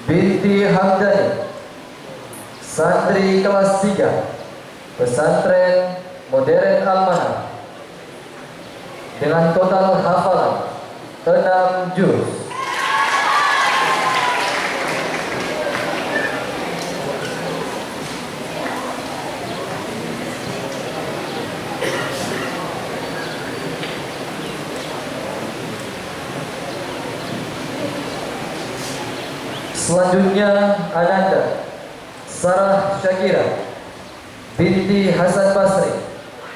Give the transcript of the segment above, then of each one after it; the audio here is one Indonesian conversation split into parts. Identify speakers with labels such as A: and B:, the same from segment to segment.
A: binti Hamdani, santri kelas 3 Pesantren Modern Al-Manhaj, dengan total hafalan 6 juz. Selanjutnya Ananda Sarah Syakira binti Hasan Basri,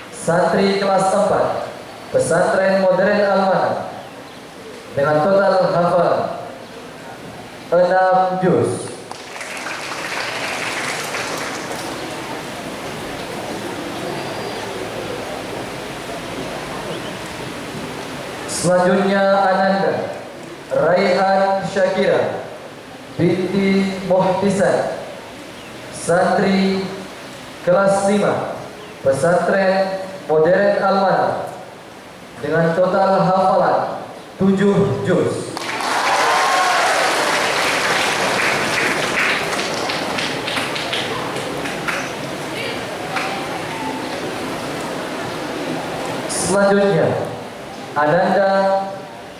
A: santri kelas 4 Pesantren Modern Al-Manhaj, dengan total hafalan 6 juz. Selanjutnya Ananda Raihan Syakira binti Muhtisan, santri kelas 5 Pesantren Modern Al-Manhaj, dengan total hafalan 7 juz. Selanjutnya Ananda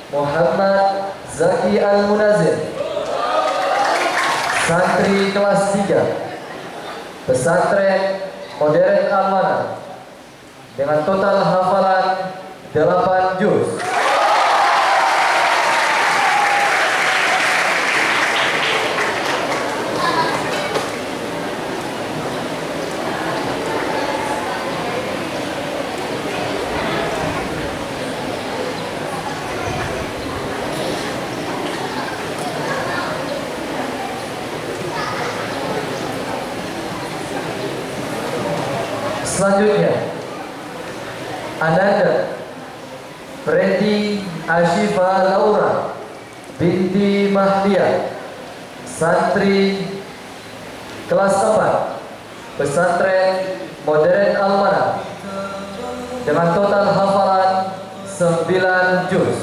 A: Muhammad Zaki Al-Munazir, santri kelas 3 Pesantren Modern Al-Manhaj, dengan total hafalan 8 juz. Selanjutnya Ananda Freddy Ashifa Laura binti Mahdia, santri kelas 4 Pesantren Modern Al-Manhaj, dengan total hafalan 9 juz.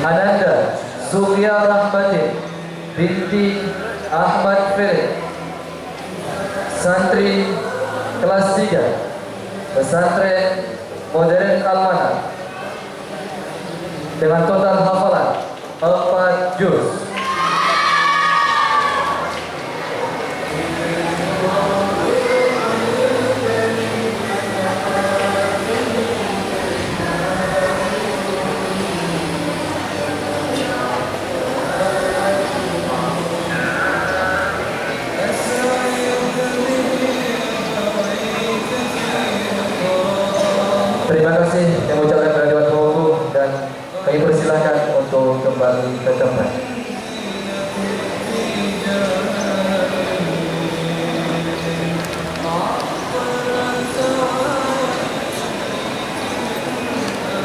A: Ananda Surya Rahmati binti Ahmad Felix, santri kelas 3 Pesantren Modern Al-Manhaj, dengan total hafalan 4 juz. Terima kasih yang ucapkan kepada Dewan Pengurus dan kami persilakan untuk kembali ke tempat.